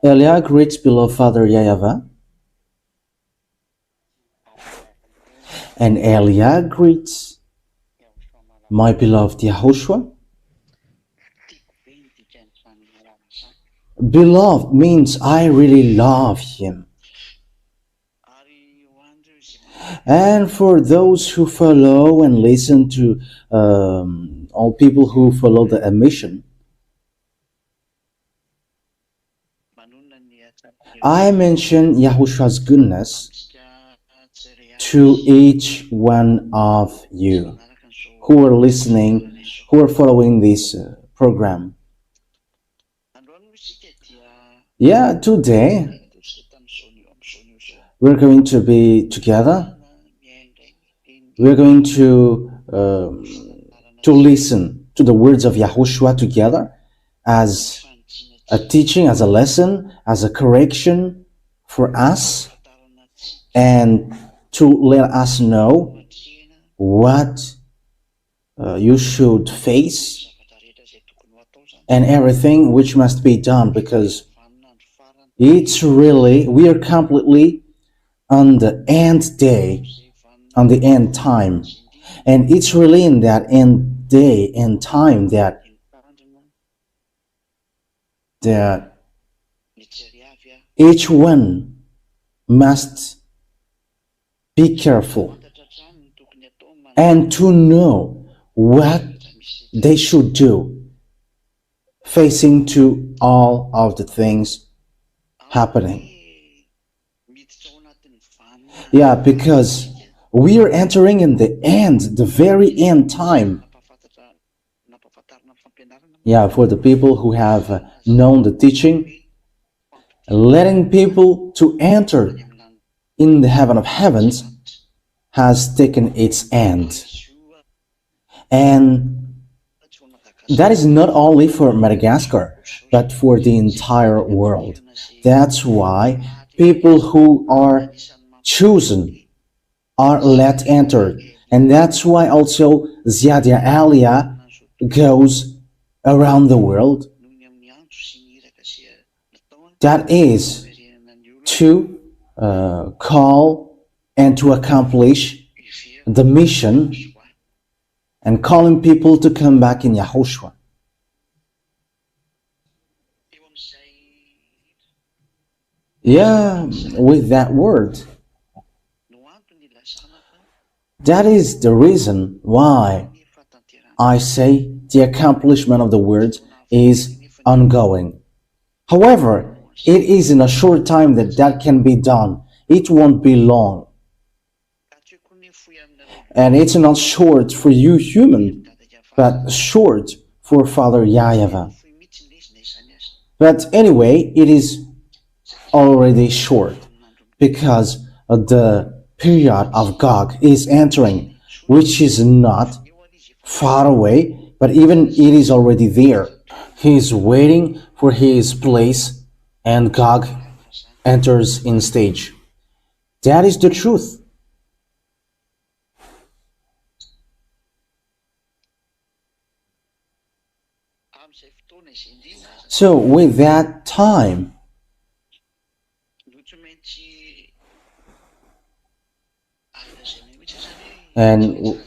Elia greets beloved Father YAHVAH, and Elia greets my beloved YAHOSHUAH. Beloved means I really love him. And for those who follow and listen to all people who follow the mission, I mention Yahushua's goodness to each one of you who are listening, who are following this program. Yeah, today we're going to be together. We're going to listen to the words of YAHOSHUAH together as a teaching, as a lesson, as a correction for us, and to let us know what you should face and everything which must be done, because it's really, we are completely on the end day, on the end time, and it's really in that end day and time that each one must be careful and to know what they should do facing to all of the things happening. Yeah, because we are entering in the end, the very end time. Yeah, for the people who have known the teaching, letting people to enter in the heaven of heavens has taken its end. And that is not only for Madagascar, but for the entire world. That's why people who are chosen are let enter. And that's why also Ziadia Alia goes around the world. That is to call and to accomplish the mission and calling people to come back in YAHOSHUAH. Yeah, with that word. That is the reason why I say the accomplishment of the word is ongoing. However, it is in a short time that can be done. It won't be long. And it's not short for you human, but short for Father YAHVAH. But anyway, it is already short because the period of Gog is entering, which is not far away, but even it is already there. He is waiting for his place, and Gog enters in stage. That is the truth. So with that time, and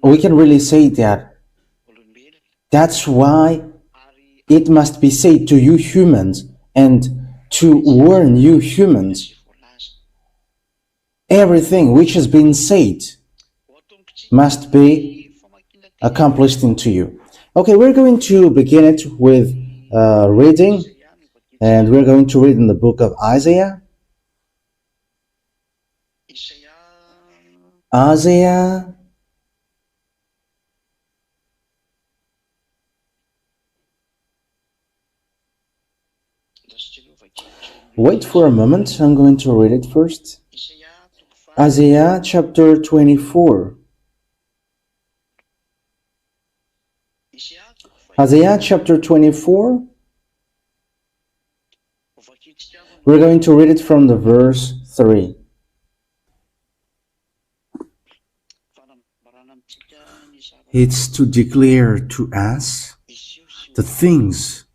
we can really say that that's why it must be said to you humans and to warn you humans. Everything which has been said must be accomplished into you. Okay, we're going to begin it with reading, and we're going to read in the book of Isaiah. Isaiah wait for a moment, I'm going to read it first. Isaiah chapter 24. Isaiah chapter 24. We're going to read it from the verse 3. It's to declare to us the things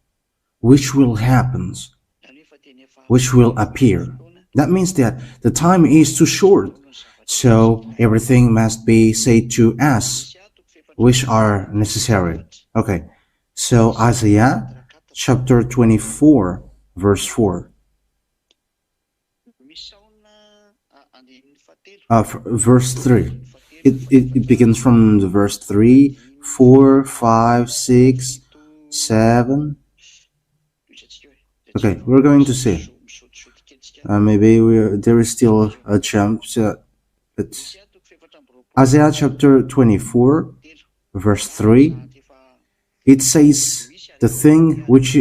which will happen which will appear. That means that the time is too short, so everything must be said to us, which are necessary. Okay, so Isaiah chapter 24, verse 4. Verse 3. It begins from the verse 3, 4, 5, 6, 7. Okay, we're going to see. Maybe there is still a chance. But Isaiah chapter 24, verse 3. It says the thing which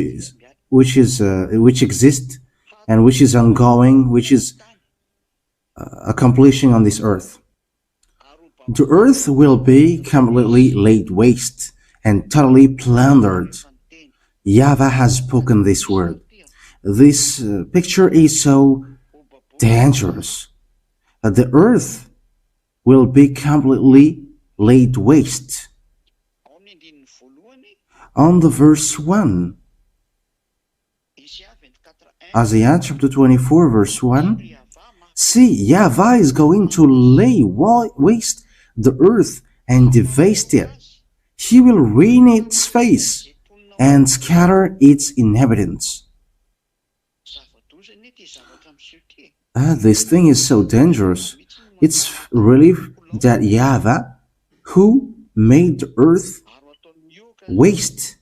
exists and which is ongoing, which is accomplishing on this earth. The earth will be completely laid waste and totally plundered. YAHVAH has spoken this word. This picture is so dangerous. The earth will be completely laid waste. On the verse 1, Isaiah chapter 24, verse 1, see, YAHVAH is going to lay waste the earth and devastate it. He will ruin its face and scatter its inhabitants. This thing is so dangerous. It's really that YAHVAH who made the earth waste,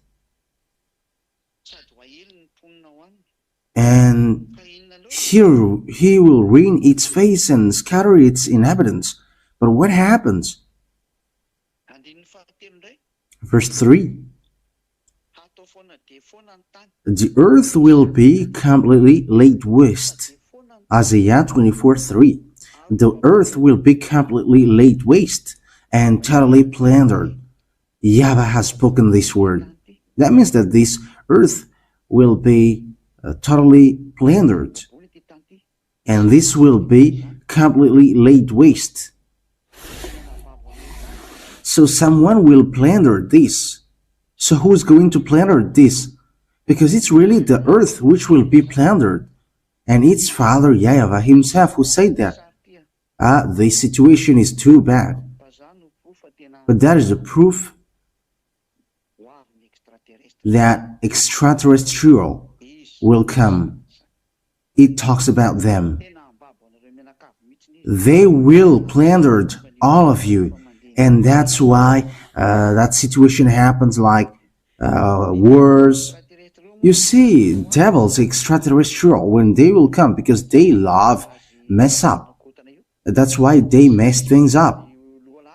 and he will ruin its face and scatter its inhabitants. But what happens? Verse 3. The earth will be completely laid waste. Isaiah 24:3. The earth will be completely laid waste and totally plundered. YAHVAH has spoken this word. That means that this earth will be totally plundered, and this will be completely laid waste. So someone will plunder this. So who is going to plunder this? Because it's really the earth which will be plundered, and it's Father YAHVAH himself who said that. The situation is too bad. But that is the proof that extraterrestrial will come. It talks about them. They will plunder all of you, and that's why that situation happens, like wars. You see, devils, extraterrestrial, when they will come, because they love mess up. That's why they mess things up,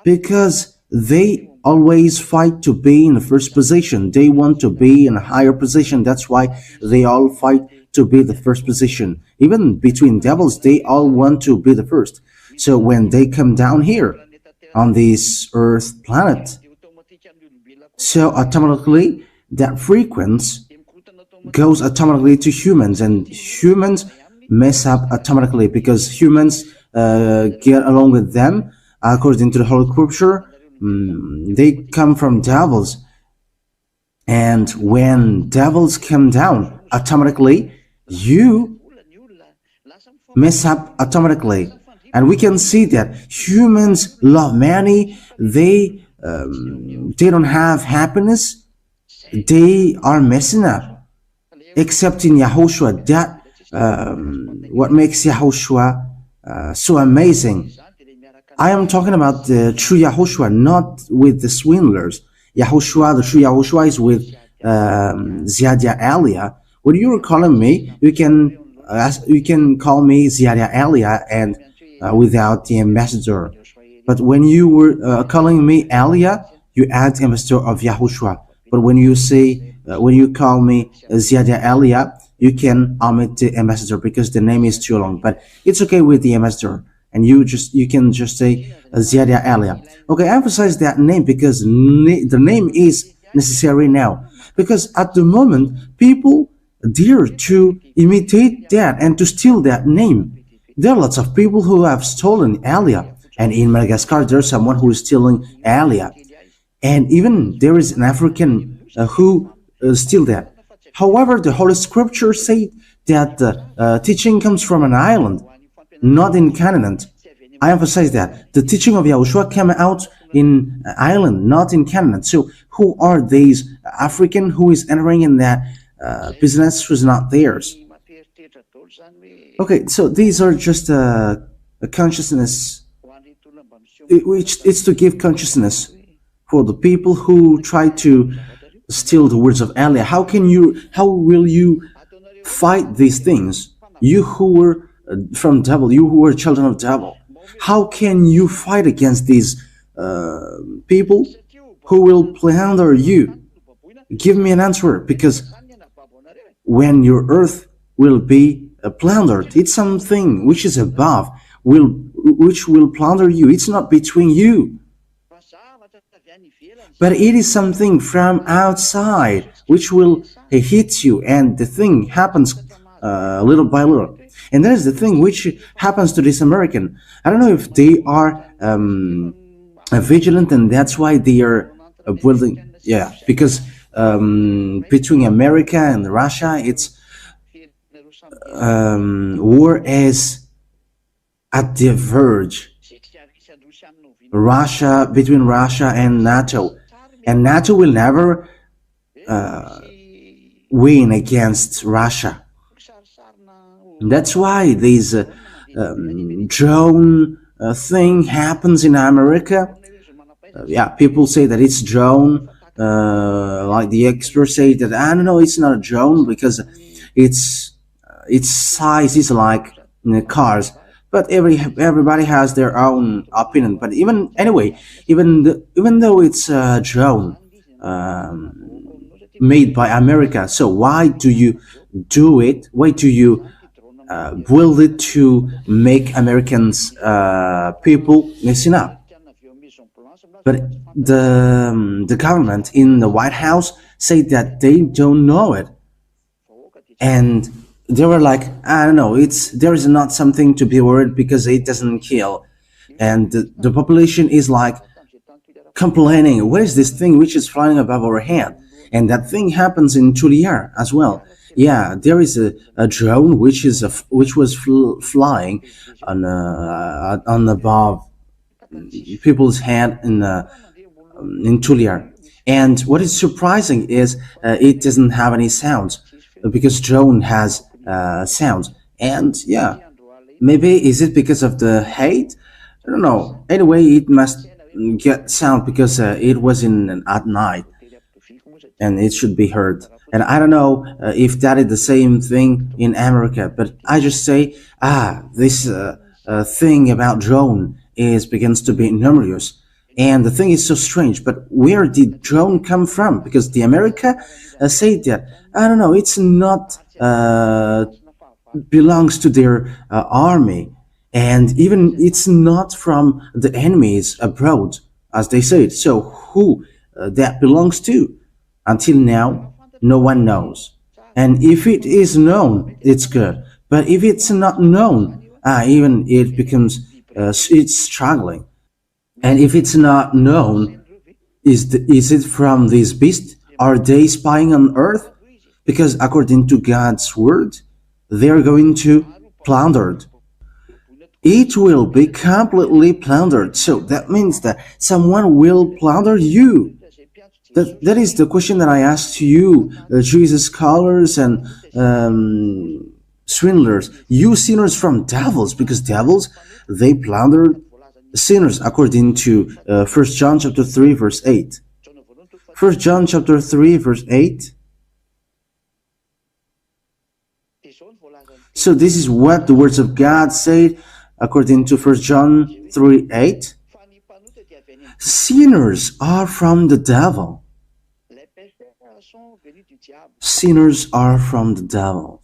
because they always fight to be in the first position. They want to be in a higher position. That's why they all fight to be the first position. Even between devils, they all want to be the first. So when they come down here on this earth planet, so automatically that frequency goes automatically to humans, and humans mess up automatically, because humans get along with them. According to the Holy Scripture, they come from devils, and when devils come down, automatically you mess up automatically. And we can see that humans love money. They don't have happiness. They are messing up. Except in YAHOSHUAH, that what makes YAHOSHUAH so amazing. I am talking about the true YAHOSHUAH, not with the swindlers. YAHOSHUAH, the true YAHOSHUAH, is with Ziada Aliyah. When you are calling me, you can call me Ziada Aliyah and without the ambassador. But when you were calling me Aliyah, you add ambassador of YAHOSHUAH. But when you say when you call me Ziada Aliyah, you can omit the ambassador because the name is too long. But it's okay with the ambassador, and you can just say Ziada Aliyah. Okay, I emphasize that name because the name is necessary now. Because at the moment, people dare to imitate that and to steal that name. There are lots of people who have stolen Aliyah, and in Madagascar, there's someone who is stealing Aliyah, and even there is an African who steal that. However, the Holy Scripture say that the teaching comes from an island, not in Canaan. I emphasize that the teaching of Yahushua came out in Ireland, not in Canaan. So who are these African who is entering in that business who's not theirs? Okay, so these are just a consciousness, which is to give consciousness for the people who try to steal the words of Allah. How will you fight these things? You who were from devil, you who were children of devil, how can you fight against these people who will plunder you? Give me an answer, because when your earth will be plundered, it's something which is above, which will plunder you. It's not between you, but it is something from outside which will hit you, and the thing happens little by little. And that is the thing which happens to this American. I don't know if they are vigilant, and that's why they are building. Yeah, because between America and Russia, it's war is at the verge. Between Russia and NATO, and NATO will never win against Russia. That's why this drone thing happens in America. Yeah, people say that it's drone. Like the experts say that, I don't know, it's not a drone because its size is like cars. But everybody has their own opinion. But even though it's a drone made by America, so why do you do it? Why do you build it to make Americans people listen up? But the government in the White House say that they don't know it, and they were like, I don't know, there is not something to be worried because it doesn't kill. And the population is like complaining, what is this thing which is flying above our head? And that thing happens in Tuliar as well. Yeah, there is a drone which was flying on above people's head in Tuliar. And what is surprising is it doesn't have any sounds, because drone has sounds. And yeah, maybe is it because of the hate? I don't know. Anyway, it must get sound because it was at night, and it should be heard. And I don't know if that is the same thing in America, but I just say, this thing about drone begins to be numerous. And the thing is so strange, but where did drone come from? Because the America say that, I don't know, it's not belongs to their army, and even it's not from the enemies abroad, as they say it. So who that belongs to? Until now, no one knows. And if it is known, it's good. But if it's not known, even it becomes it's struggling. And if it's not known, is it from this beast? Are they spying on earth? Because according to God's word, they are going to plundered. It will be completely plundered. So that means that someone will plunder you. That is the question that I asked to you, Jesus scholars and swindlers. You sinners from devils, because devils, they plunder sinners, according to 1 John chapter 3 verse 8. 1 John chapter 3 verse 8. So this is what the words of God say according to 1 John 3 8. Sinners are from the devil. Sinners are from the devil.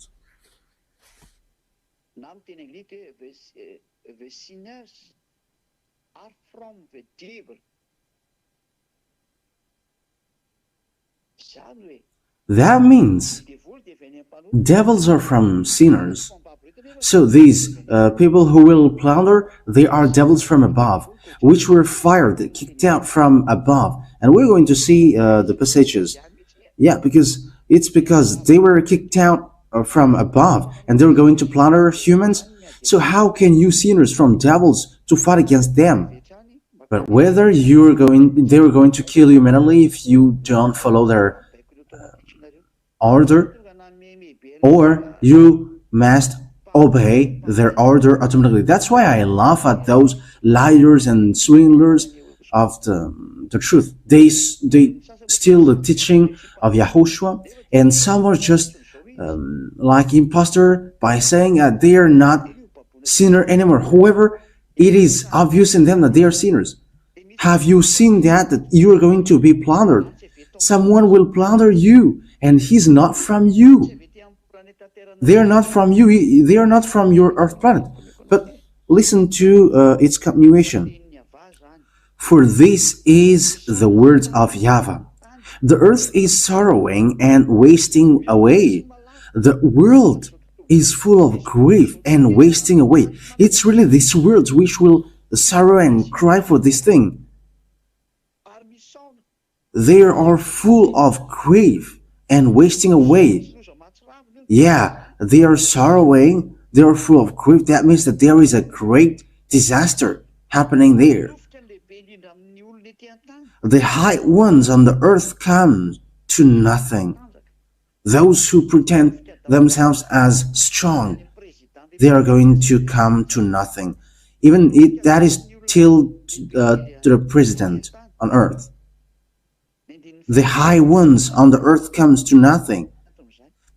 That means devils are from sinners. So these people who will plunder, they are devils from above, which were fired, kicked out from above. And we're going to see the passages. Yeah, because they were kicked out from above, and they're going to plunder humans. So how can you sinners from devils to fight against them? But whether they're going to kill you mentally if you don't follow their order, or you must obey their order automatically. That's why I laugh at those liars and swindlers of the truth. They steal the teaching of Yahushua, and some are just like imposter by saying that they are not sinner anymore. However, it is obvious in them that they are sinners. Have you seen that you are going to be plundered? Someone will plunder you, and he's not from you. They are not from you. They are not from your earth planet. But listen to its continuation. For this is the words of YAHVAH. The earth is sorrowing and wasting away. The world is full of grief and wasting away. It's really this world which will sorrow and cry for this thing. They are full of grief and wasting away. Yeah, they are sorrowing. They are full of grief. That means that there is a great disaster happening there. The high ones on the earth come to nothing. Those who pretend themselves as strong, they are going to come to nothing. Even that is till to the president on earth. The high ones on the earth comes to nothing.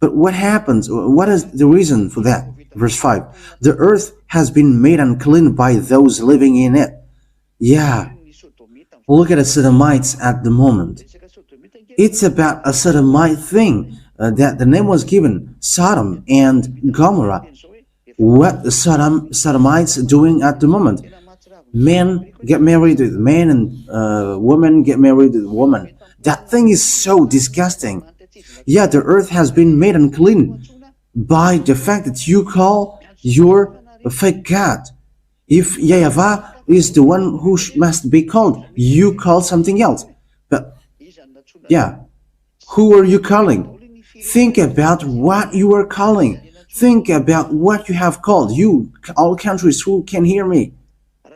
But what happens? What is the reason for that? Verse 5. The earth has been made unclean by those living in it. Yeah. Look at the Sodomites at the moment. It's about a Sodomite thing that the name was given, Sodom and Gomorrah. What the Sodomites doing at the moment? Men get married with men, and women get married with women. That thing is so disgusting. Yeah, the earth has been made unclean by the fact that you call your fake God. If YAHVAH is the one who must be called, you call something else. But yeah, who are you calling? Think about what you are calling. Think about what you have called. You, all countries who can hear me,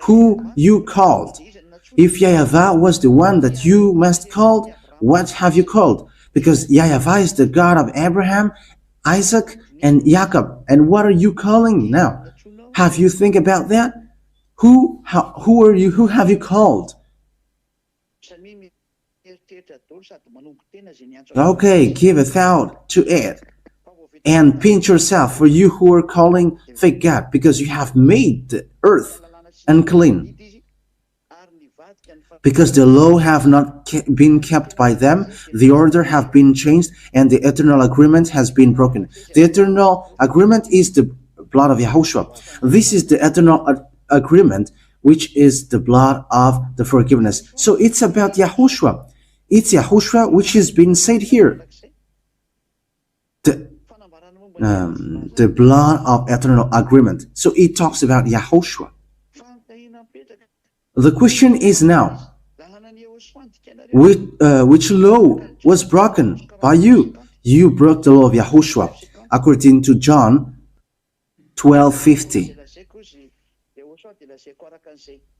who you called. If YAHVAH was the one that you must call, what have you called? Because YAHVAH is the God of Abraham, Isaac, and Jacob. And what are you calling now? Have you think about that? Who are you? Who have you called? Okay, give a thought to it. And pinch yourself, for you who are calling fake God, because you have made the earth unclean. Because the law have not been kept by them, the order have been changed, and the eternal agreement has been broken. The eternal agreement is the blood of YAHOSHUAH. This is the eternal agreement, which is the blood of the forgiveness. So it's about YAHOSHUAH. It's YAHOSHUAH which has been said here. The blood of eternal agreement. So it talks about YAHOSHUAH. The question is now, which law was broken by you? You broke the law of YAHOSHUAH, according to John 12:50.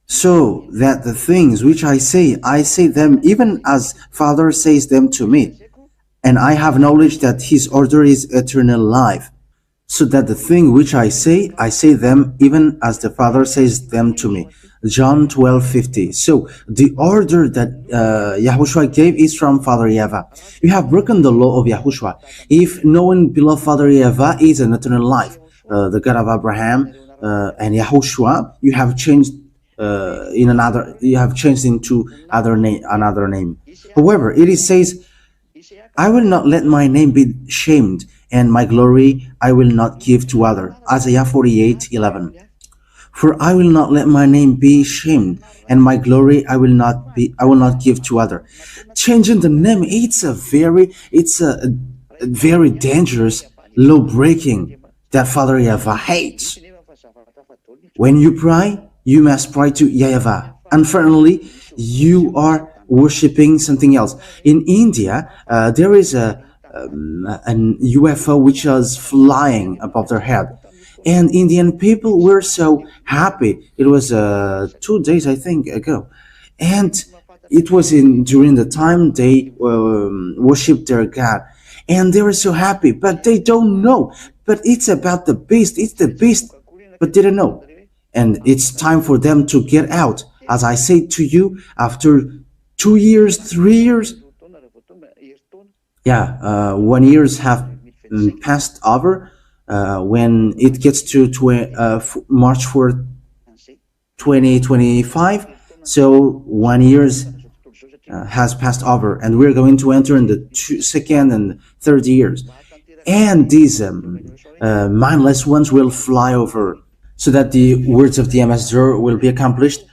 So that the things which I say them even as Father says them to me. And I have knowledge that his order is eternal life. So that the thing which I say them even as the Father says them to me. John 12:50. So the order that YAHOSHUAH gave is from Father YAHVAH. You have broken the law of YAHOSHUAH. If knowing beloved Father YAHVAH is an eternal life, the God of Abraham and YAHOSHUAH, you have changed into another name. However, it says, I will not let my name be shamed, and my glory I will not give to other. Isaiah 48:11. For I will not let my name be shamed, and my glory I will not give to other. Changing the name, it's a very dangerous law breaking that Father YAHVAH hates. When you pray, you must pray to YAHVAH. Unfortunately, you are worshipping something else. In India, there is a an UFO which was flying above their head. And Indian people were so happy. It was 2 days, I think, ago, and it was in during the time they worshipped their god, and they were so happy. But they don't know. But it's about the beast. It's the beast, but they don't know. And it's time for them to get out. As I say to you, after 2 years, 3 years, yeah, 1 years have passed over. When it gets to March 4th, 2025, so 1 year has passed over, and we're going to enter in the second and third years, and these mindless ones will fly over, so that the words of the ambassador will be accomplished.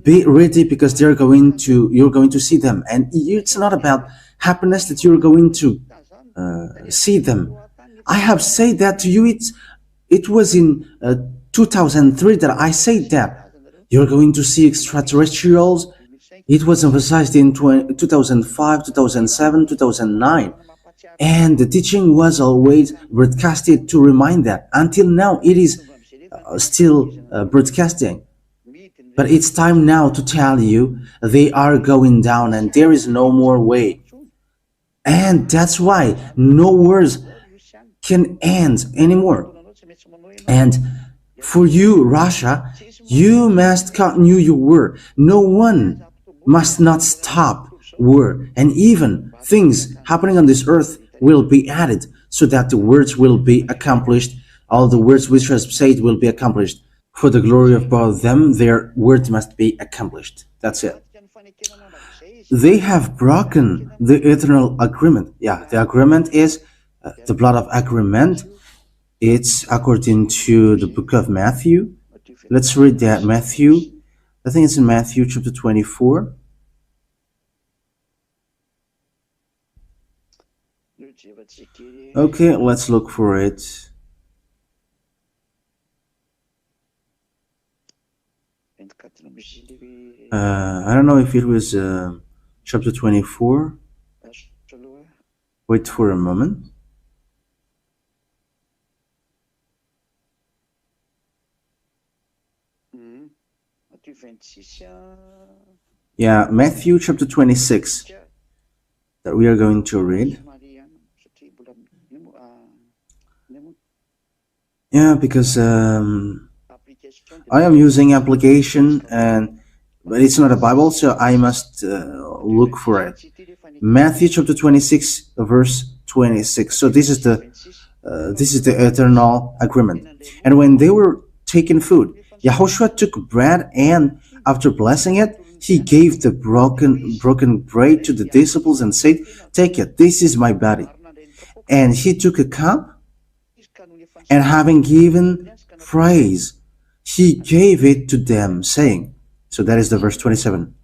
Be ready, because you're going to see them, and it's not about happiness that you're going to see them. I have said that to you. It was in 2003 that I said that you're going to see extraterrestrials. It was emphasized in 2005, 2007, 2009, and the teaching was always broadcasted to remind that. Until now, it is still broadcasting. But it's time now to tell you they are going down, and there is no more way. And that's why no words can end anymore. And for you, Russia, you must continue your war. No one must not stop war. And even things happening on this earth will be added, so that the words will be accomplished. All the words which are said will be accomplished. For the glory of both of them, their word must be accomplished. That's it. They have broken the eternal agreement. Yeah, the agreement is the blood of agreement. It's according to the book of Matthew. Let's read that. Matthew, I think it's in Matthew chapter 24. Okay, let's look for it. I don't know if it was chapter 24. Wait for a moment. Yeah, Matthew chapter 26 that we are going to read. Yeah, because I am using application, but it's not a Bible, so I must look for it. Matthew chapter 26, verse 26. So this is the eternal agreement. And when they were taking food, YAHOSHUAH took bread, and after blessing it, he gave the broken bread to the disciples and said, "Take it, this is my body." And he took a cup, and having given praise, he gave it to them, saying, so that is the verse 27,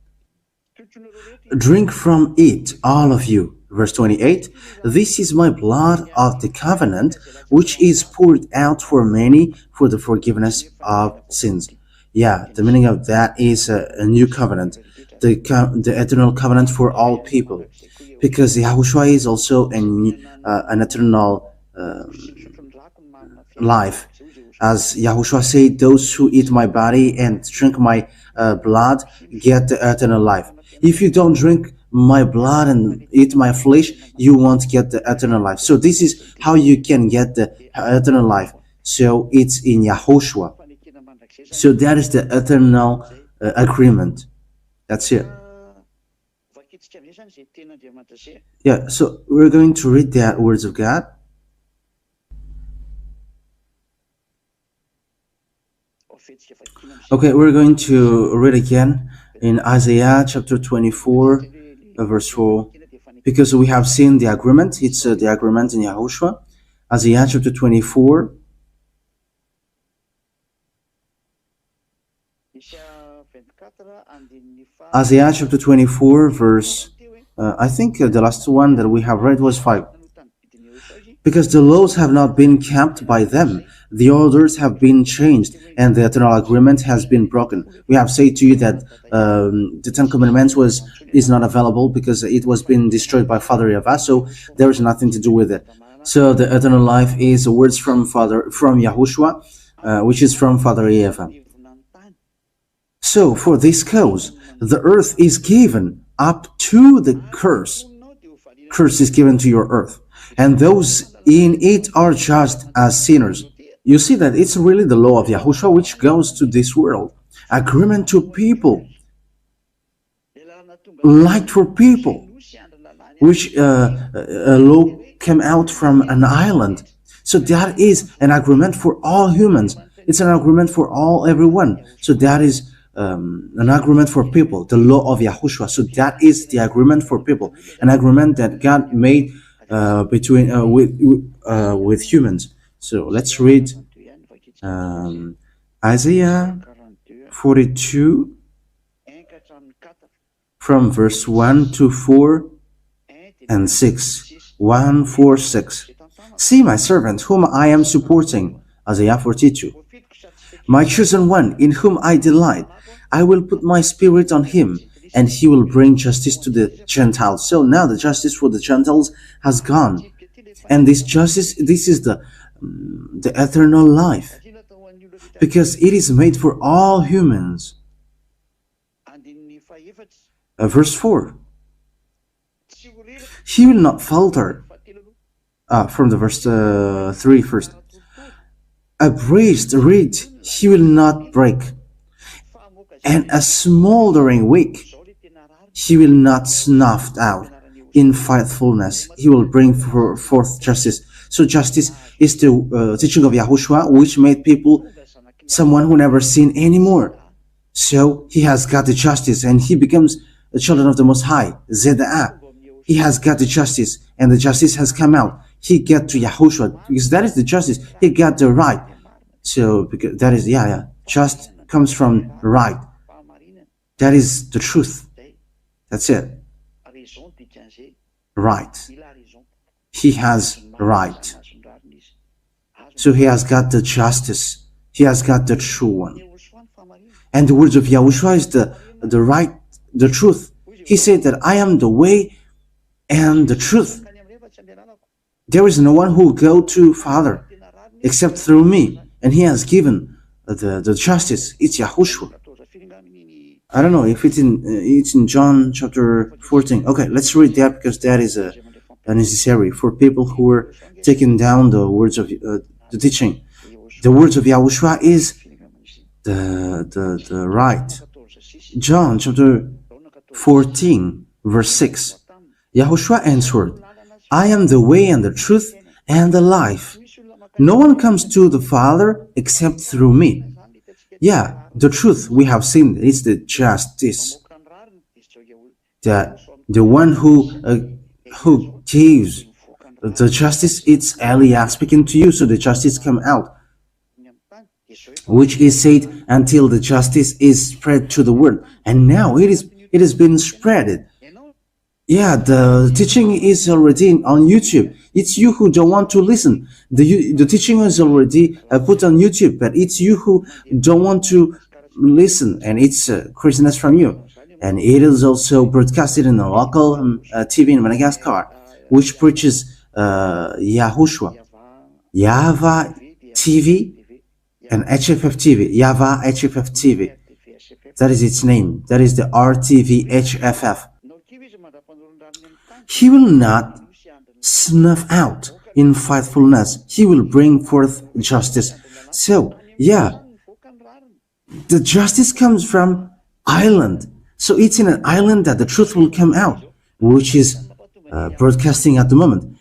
"Drink from it, all of you." Verse 28, "This is my blood of the covenant, which is poured out for many for the forgiveness of sins." Yeah, the meaning of that is a new covenant, the eternal covenant for all people, because YAHOSHUAH is also an eternal life. As YAHOSHUAH said, "Those who eat my body and drink my blood get the eternal life. If you don't drink my blood and eat my flesh, you won't get the eternal life." So this is how you can get the eternal life. So it's in YAHOSHUAH. So that is the eternal agreement. That's it. Yeah, so we're going to read that words of God. Okay, we're going to read again in Isaiah chapter 24, verse 4, because we have seen the agreement. It's the agreement in YAHOSHUAH. Isaiah chapter 24. Isaiah chapter 24, verse, I think the last one that we have read was 5. because the laws have not been kept by them. The orders have been changed, and the eternal agreement has been broken. We have said to you that the Ten Commandments is not available because it was being destroyed by Father YAHVAH, so there is nothing to do with it. So the eternal life is words from YAHOSHUAH, which is from Father YAHVAH. So for this cause, the earth is given up to the curse. Curse is given to your earth, and those in it are judged as sinners. You see that it's really the law of YAHOSHUAH which goes to this world. Agreement to people, light for people, which a law came out from an island. So that is an agreement for all humans. It's an agreement for everyone. So that is an agreement for people, the law of YAHOSHUAH. So that is the agreement for people, an agreement that God made between with humans. So let's read Isaiah 42 from verse 1 to 4 and 6. 1, 4, 6. See my servant whom I am supporting. Isaiah 42. My chosen one in whom I delight. I will put my spirit on him, and he will bring justice to the Gentiles. So now the justice for the Gentiles has gone. And this justice, this is the eternal life, because it is made for all humans. Verse 4. He will not falter. From the verse 3 first. A bruised reed he will not break, and a smoldering wick he will not snuff out. In faithfulness he will bring forth justice. So justice is the teaching of YAHOSHUAH, which made people someone who never sinned anymore. So he has got the justice, and he becomes the children of the Most High, Zedah. He has got the justice, and the justice has come out. He got to YAHOSHUAH, because that is the justice. He got the right. So because that is, just comes from right. That is the truth. That's it. Right. He has right. So he has got the justice. He has got the true one. And the words of YAHOSHUAH is the right, the truth. He said that I am the way and the truth. There is no one who will go to Father except through me. And he has given the justice. It's YAHOSHUAH. I don't know if it's in John chapter 14. Okay, let's read that, because that is necessary for people who are taking down the words of the teaching. The words of YAHOSHUAH is the right. John chapter 14 verse 6. YAHOSHUAH answered, I am the way and the truth and the life. No one comes to the Father except through me. Yeah, the truth we have seen is the justice. The one who gives the justice, it's Elia speaking to you, so the justice come out, which is said until the justice is spread to the world. And now it has been spread. Yeah, the teaching is already on YouTube. It's you who don't want to listen. The teaching is already put on YouTube, but it's you who don't want to listen, and it's craziness from you. And it is also broadcasted in a local TV in Madagascar, which preaches YAHOSHUAH, YAHVAH TV, and HFF TV, YAHVAH HFF TV. That is its name. That is the RTV HFF. He will not snuff out. In faithfulness he will bring forth justice. So the justice comes from island. So it's in an island that the truth will come out, which is broadcasting at the moment.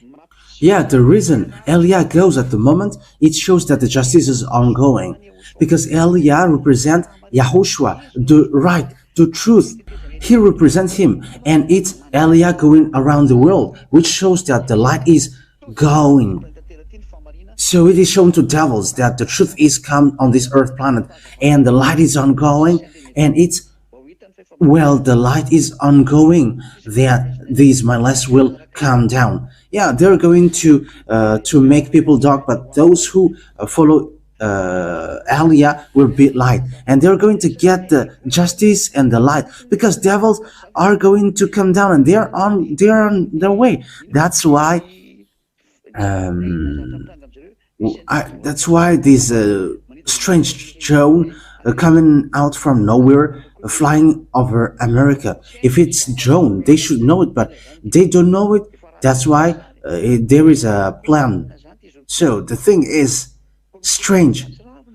The reason Elia goes at the moment, it shows that the justice is ongoing, because Elia represents YAHOSHUAH, the right, the truth. He represents him, and it's Elia going around the world, which shows that the light is going. So it is shown to devils that the truth is come on this earth planet, and the light is ongoing, and it's, well, the light is ongoing, that these mindless will come down. Yeah, they're going to make people dark, but those who follow Aliyah will be light, and they're going to get the justice and the light, because devils are going to come down, and they're on their way. That's why that's why this strange drone coming out from nowhere, flying over America. If it's drone, they should know it, but they don't know it. That's why there is a plan. So the thing is strange.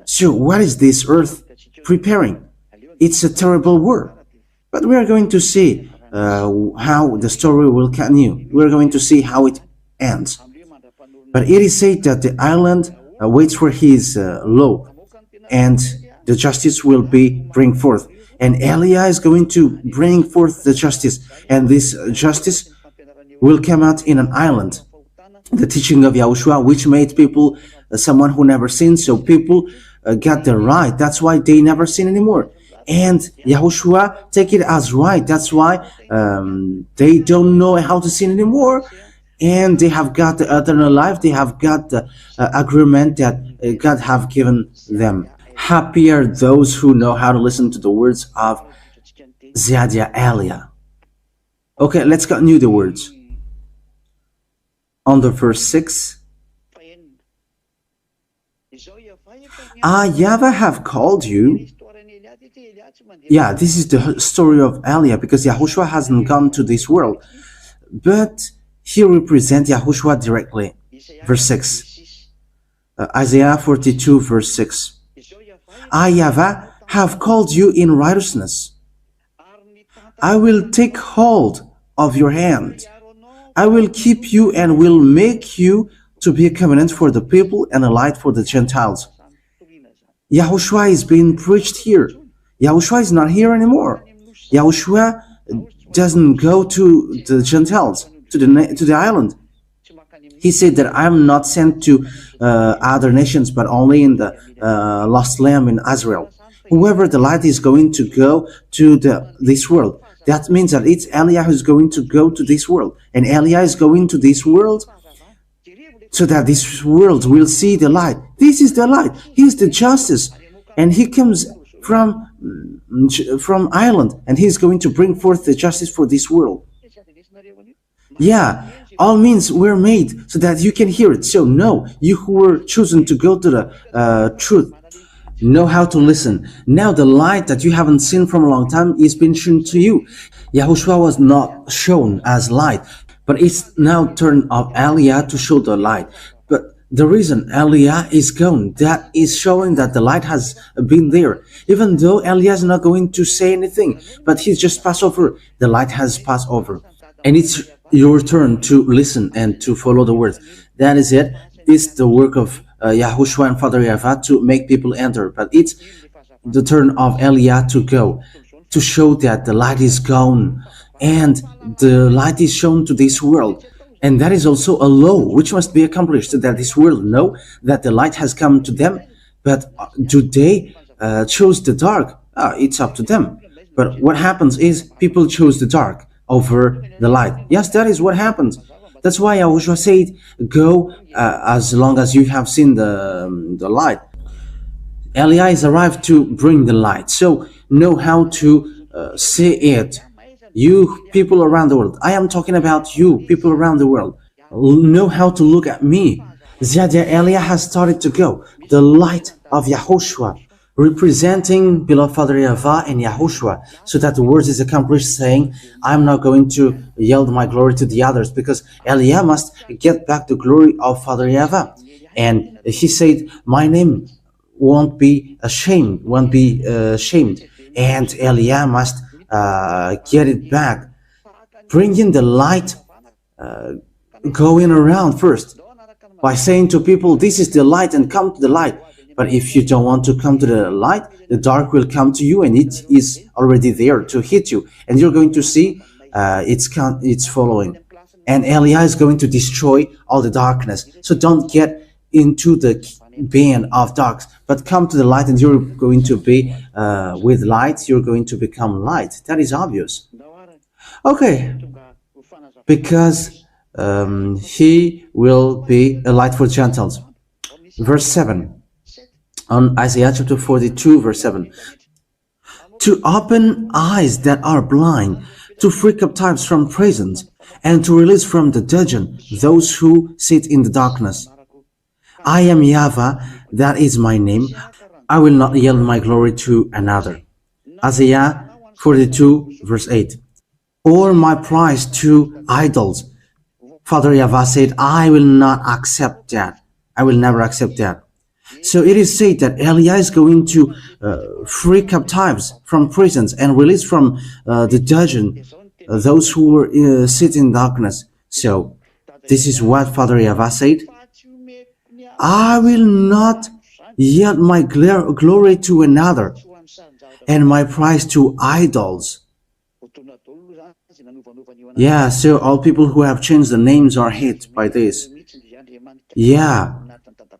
So what is this Earth preparing? It's a terrible war. But we are going to see how the story will continue. We are going to see how it ends. But it is said that the island waits for his law, and the justice will be bring forth. And Elia is going to bring forth the justice, and this justice will come out in an island. The teaching of Yahushua, which made people someone who never sinned, so people got the right. That's why they never sin anymore. And Yahushua take it as right. That's why they don't know how to sin anymore, and they have got the eternal life. They have got the agreement that God have given them. Happy are those who know how to listen to the words of Ziadia Elia. Okay, let's continue the words. On the verse 6, YAHVAH have called you. Yeah, this is the story of Elia, because Yahushua hasn't come to this world, but he represents Yahushua directly. Verse 6, Isaiah 42 verse 6. YAHVAH have called you in righteousness. I will take hold of your hand. I will keep you and will make you to be a covenant for the people and a light for the Gentiles. Yahushua is being preached here. Yahushua is not here anymore. Yahushua doesn't go to the Gentiles, to the island. He said that I am not sent to other nations, but only in the lost lamb in Israel. Whoever the light is going to go to this world. That means that it's Elia who's going to go to this world. And Elia is going to this world so that this world will see the light. This is the light. He is the justice. And he comes from Ireland, and he's going to bring forth the justice for this world. Yeah, all means were made so that you can hear it. So no, you who were chosen to go to the truth, know how to listen. Now the light that you haven't seen from a long time is being shown to you. Yahushua was not shown as light, but it's now turn of Elia to show the light. But the reason Elia is gone, that is showing that the light has been there. Even though Elia is not going to say anything, but he's just passed over. The light has passed over. And it's your turn to listen and to follow the words. That is it. It's the work of Yahushua and Father YAHVAH to make people enter. But it's the turn of Elia to go, to show that the light is gone. And the light is shown to this world. And that is also a law which must be accomplished, so that this world know that the light has come to them. But do they choose the dark? It's up to them. But what happens is people choose the dark over the light. Yes, that is what happens. That's why Yahushua said, go as long as you have seen the light. Elia is arrived to bring the light. So know how to see it. You people around the world. I am talking about you people around the world. Know how to look at me. Ziadia Elia has started to go. The light of Yahushua, representing beloved Father YAHVAH and Yahushua, so that the words is accomplished, saying, I'm not going to yield my glory to the others, because Elia must get back the glory of Father YAHVAH. And he said, my name won't be ashamed, and Elia must get it back, bringing the light, going around first by saying to people, this is the light, and come to the light. But if you don't want to come to the light, the dark will come to you, and it is already there to hit you, and you're going to see it's following. And Elia is going to destroy all the darkness. So don't get into the band of darks, but come to the light, and you're going to be with light. You're going to become light. That is obvious. Okay, because He will be a light for Gentiles. Verse 7, on Isaiah chapter 42, verse 7. To open eyes that are blind, to free captives from prisons, and to release from the dungeon those who sit in the darkness. I am YAHVAH, that is my name. I will not yield my glory to another. Isaiah 42, verse 8. Or my prize to idols. Father YAHVAH said, I will not accept that. I will never accept that. So it is said that Elijah is going to free captives from prisons and release from the dungeon those who were sitting in darkness. So this is what Father YAHVAH said. I will not yield my glory to another and my prize to idols. Yeah, so all people who have changed the names are hit by this. Yeah,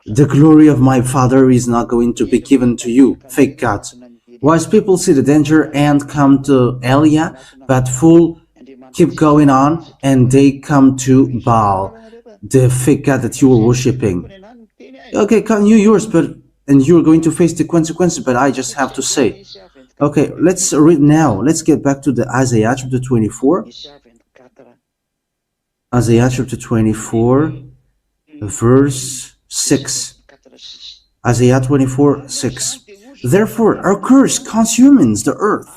the glory of my Father is not going to be given to you, fake gods. Wise people see the danger and come to Elijah, but fool keep going on and they come to Baal, the fake god that you were worshipping. Okay, come you yours, and you're going to face the consequences, but I just have to say. Okay, let's read now. Let's get back to the Isaiah chapter 24. Isaiah chapter 24, verse 6. Isaiah 24, 6. Therefore, a curse consumes the earth.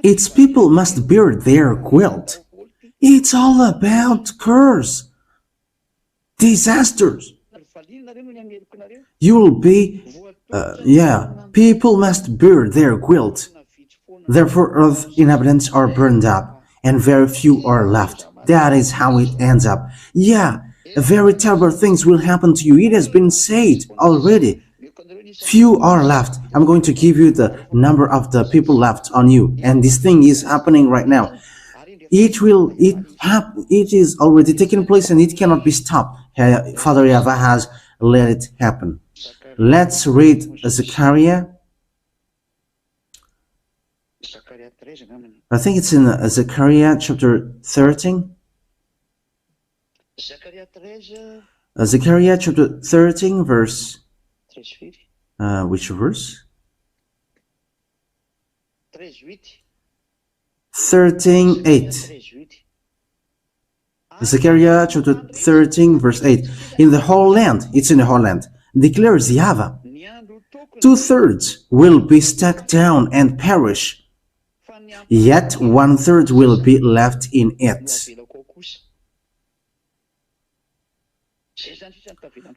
Its people must bear their guilt. It's all about curse. Disasters. You will be, people must bear their guilt. Therefore, earth's inhabitants are burned up, and very few are left. That is how it ends up. Yeah, very terrible things will happen to you. It has been said already. Few are left. I'm going to give you the number of the people left on you, and this thing is happening right now. It is already taking place, and it cannot be stopped. Father YAHVAH has let it happen. Let's read Zechariah. I think it's in Zechariah chapter 13. Zechariah chapter 13, verse. Which verse? 13:8. Zechariah chapter 13, verse 8. In the whole land, it's in the whole land, declares YAHVAH, 2/3 will be struck down and perish, yet 1/3 will be left in it.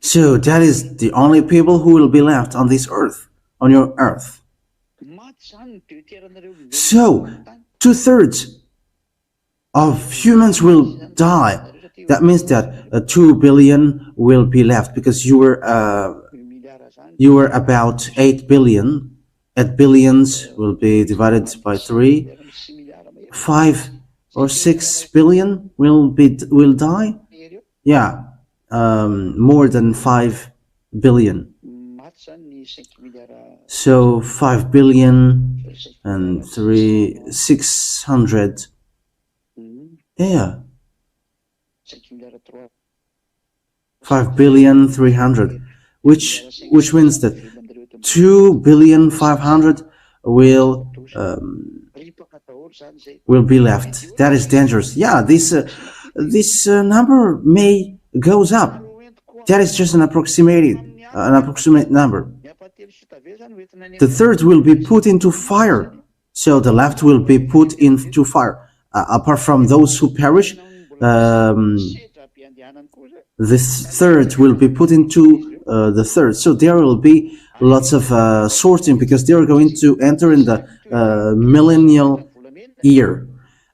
So that is the only people who will be left on this earth, on your earth. So 2/3 of humans will die. That means that 2 billion will be left, because you were about 8 billion. 8 billions will be divided by 3. 5 or 6 billion will die. Yeah, more than 5 billion. So 5 billion and 600. Yeah. 5,300,000,000, which means that 2,500,000,000 will be left. That is dangerous. Yeah, this number may goes up. That is just an approximate number. The third will be put into fire. So the left will be put into fire. Apart from those who perish, this third will be put into the third. So there will be lots of sorting, because they are going to enter in the millennial year.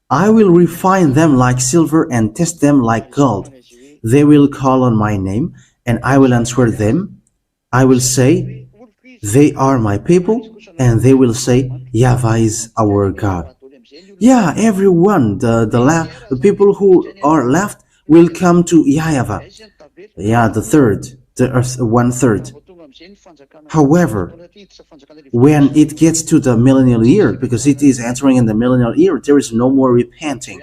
I will refine them like silver and test them like gold. They will call on my name, and I will answer them. I will say, they are my people, and they will say, YAHVAH is our God. Yeah, everyone, the people who are left will come to YAHVAH. Yeah, the earth 1/3. However, when it gets to the millennial year, because it is entering in the millennial year, there is no more repenting.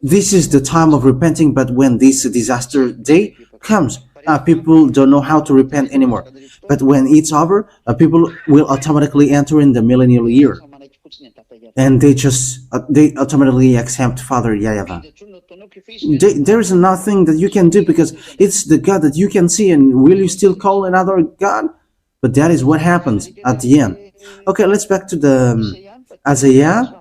this is the time of repenting, but when this disaster day comes, people don't know how to repent anymore. But when it's over, people will automatically enter in the millennial year, and they automatically accept Father YAHVAH. There is nothing that you can do, because it's the God that you can see, and will you still call another God? But that is what happens at the end. Okay, let's back to the Isaiah,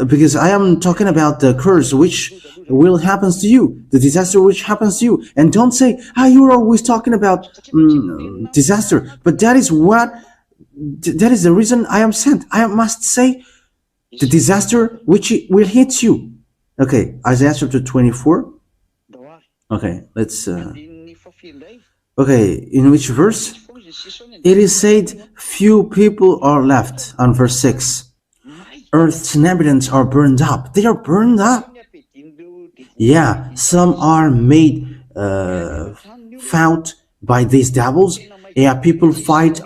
because I am talking about the curse which will happen to you, the disaster which happens to you. And don't say, you're always talking about disaster. But that is the reason I am sent. I must say the disaster which will hit you. Okay, Isaiah chapter 24. Okay, let's okay, in which verse? It is said, few people are left, on verse 6. Earth's inhabitants are burned up. They are burned up. Yeah, some are made fought by these devils. Yeah, people fight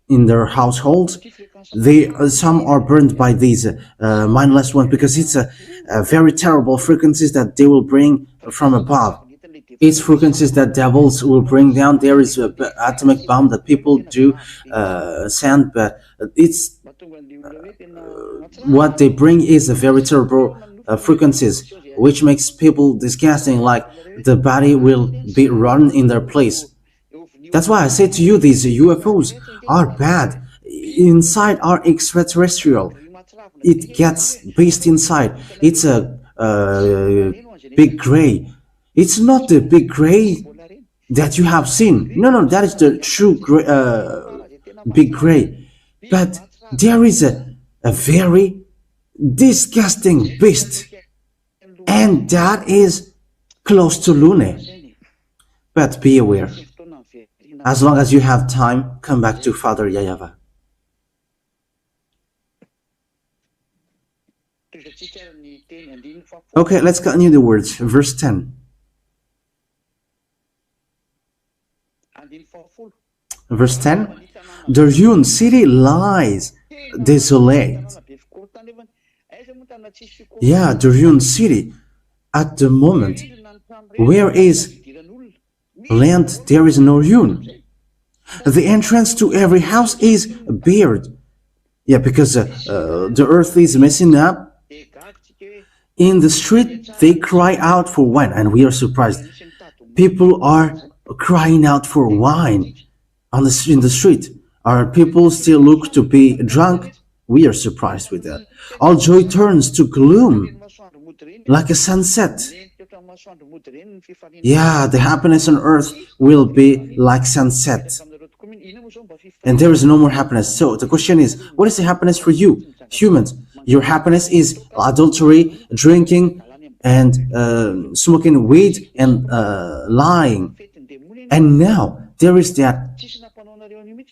in their households. Some are burned by these mindless ones, because it's a very terrible frequencies that they will bring from above. It's frequencies that devils will bring down. There is an atomic bomb that people do send, but it's what they bring is a very terrible frequencies, which makes people disgusting, like the body will be rotten in their place. That's why I say to you, these UFOs are bad. Inside are extraterrestrial. It gets based inside. It's a big gray. It's not the big gray that you have seen. No, that is the true gray, big gray. But there is a very disgusting beast, and that is close to Lune. But be aware. As long as you have time, come back to Father YAHVAH. Okay, let's continue the words. Verse 10. Verse 10. The ruined city lies desolate. Yeah, the ruined city. At the moment, where is land, there is no ruin. The entrance to every house is bared. Yeah, because the earth is messing up. In the street, they cry out for wine, and we are surprised. People are crying out for wine in the street. Are people still look to be drunk? We are surprised with that. All joy turns to gloom, like a sunset. Yeah, the happiness on earth will be like sunset, and there is no more happiness. So the question is, what is the happiness for you, humans? Your happiness is adultery, drinking, and smoking weed, and lying. And now there is that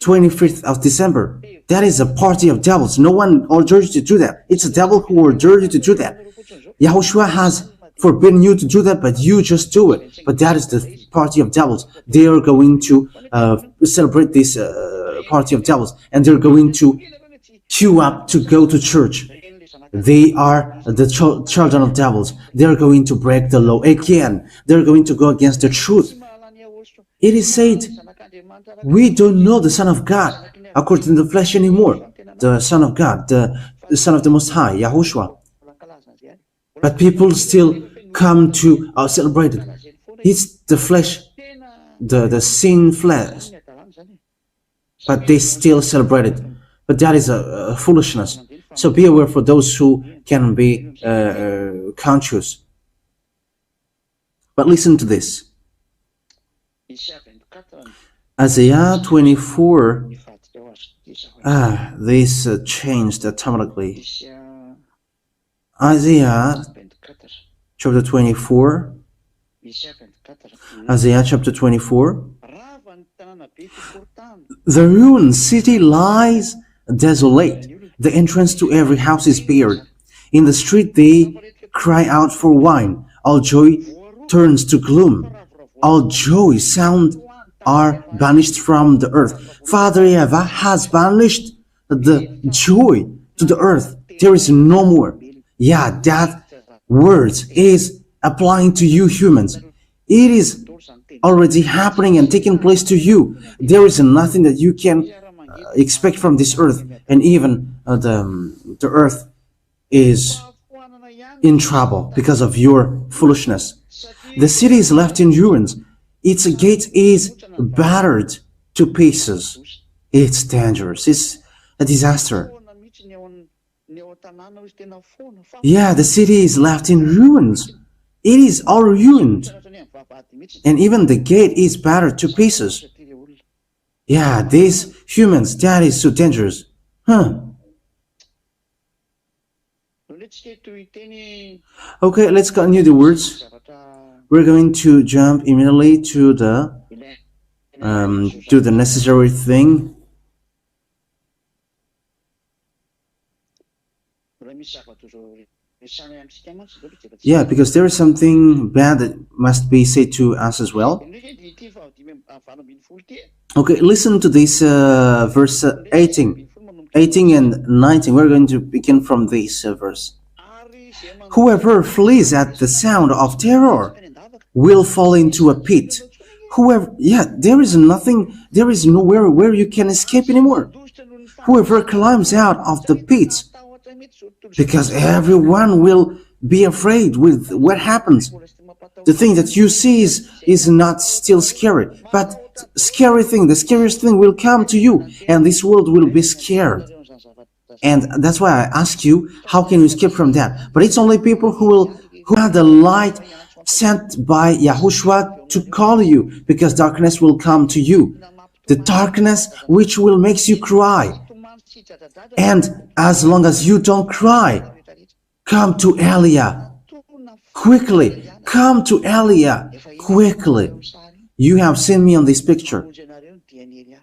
25th of December. That is a party of devils. No one ordered you to do that. It's a devil who ordered you to do that. YAHOSHUAH has forbidden you to do that, but you just do it. But that is the party of devils. They are going to celebrate this party of devils, and they're going to queue up to go to church. They are the children of devils. They're going to break the law again. They're going to go against the truth. It is said, we don't know the Son of God according to the flesh anymore. The Son of God, the Son of the Most High, YAHOSHUAH. But people still come to celebrate it. It's the flesh, the sin flesh. But they still celebrate it. But that is a foolishness. So be aware for those who can be conscious. But listen to this. Isaiah 24. This changed automatically. Isaiah chapter 24. Isaiah chapter 24. The ruined city lies desolate. The entrance to every house is bared. In the street they cry out for wine. All joy turns to gloom. All joy sound are banished from the earth. Father YAHVAH has banished the joy to the earth. There is no more. Yeah, that words is applying to you humans. It is already happening and taking place to you. There is nothing that you can expect from this earth, and even the earth is in trouble because of your foolishness. The city is left in ruins. Its gate is battered to pieces. It's dangerous. It's a disaster. Yeah, the city is left in ruins. It is all ruined. And even the gate is battered to pieces. Yeah, these humans, that is so dangerous. Okay, let's continue the words. We're going to jump immediately to the necessary thing. Yeah, because there is something bad that must be said to us as well. Okay, listen to this verse 18 and 19. We're going to begin from this verse. Whoever flees at the sound of terror will fall into a pit. There is nowhere where you can escape anymore. Whoever climbs out of the pit, because everyone will be afraid with what happens. The thing that you see is not still scary, but the scariest thing will come to you, and this world will be scared. And that's why I ask you, how can you escape from that? But it's only people who have the light sent by YAHOSHUAH to call you, because darkness will come to you. The darkness which will make you cry. And as long as you don't cry, come to Elia quickly. Come to Elia quickly. You have seen me on this picture.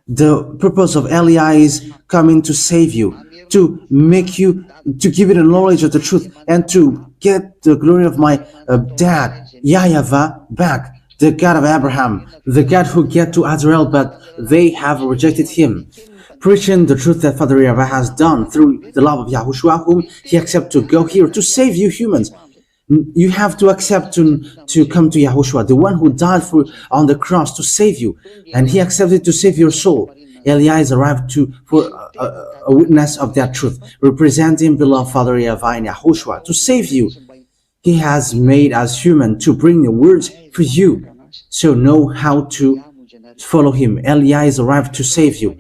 The purpose of Elia is coming to save you, to make you, to give you the knowledge of the truth, and to get the glory of my dad, YAHVAH, back. The God of Abraham, the God who get to Israel, but they have rejected him. Preaching the truth that Father YAHVAH has done through the love of YAHOSHUAH, whom he accepted to go here to save you humans. You have to accept to come to YAHOSHUAH, the one who died on the cross to save you, and he accepted to save your soul. Elia is arrived for a witness of that truth, representing beloved Father YAHVAH and YAHOSHUAH to save you. He has made us human to bring the words for you, so know how to follow him. Elia is arrived to save you,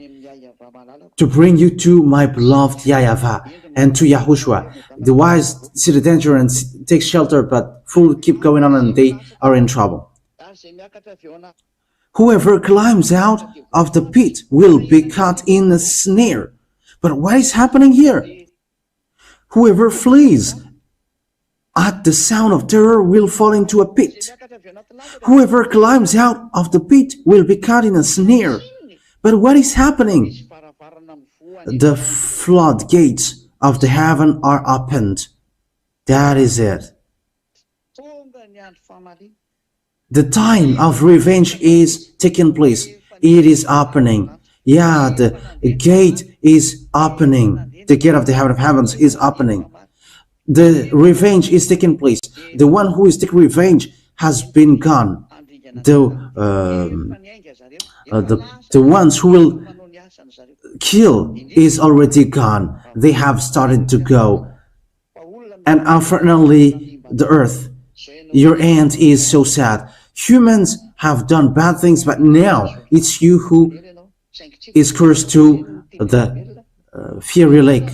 to bring you to my beloved YAHVAH and to YAHOSHUAH. The wise see the danger and take shelter, but fools keep going on and they are in trouble. Whoever climbs out of the pit will be caught in a snare. But what is happening here? Whoever flees at the sound of terror will fall into a pit. Whoever climbs out of the pit will be caught in a snare. But what is happening? The floodgates of the heaven are opened. That is it. The time of revenge is taking place. It is opening. Yeah, the gate is opening. The gate of the heaven of heavens is opening. The revenge is taking place. The one who is taking revenge has been gone. The ones who will kill is already gone. They have started to go. And unfortunately, the earth, your end is so sad. Humans have done bad things, but now it's you who is cursed to the fiery lake.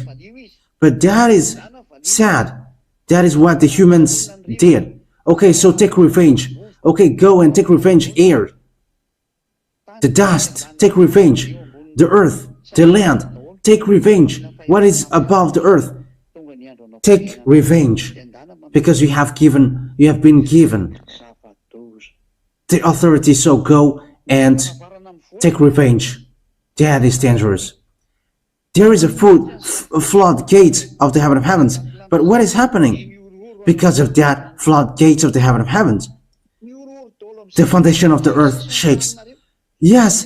But that is sad. That is what the humans did. Okay, so take revenge. Okay, go and take revenge, air. The dust, take revenge. The earth, the land, take revenge. What is above the earth? Take revenge. Because you have been given the authority, so go and take revenge. That is dangerous. There is a floodgate of the heaven of heavens. But what is happening? Because of that floodgate of the heaven of heavens, the foundation of the earth shakes. Yes,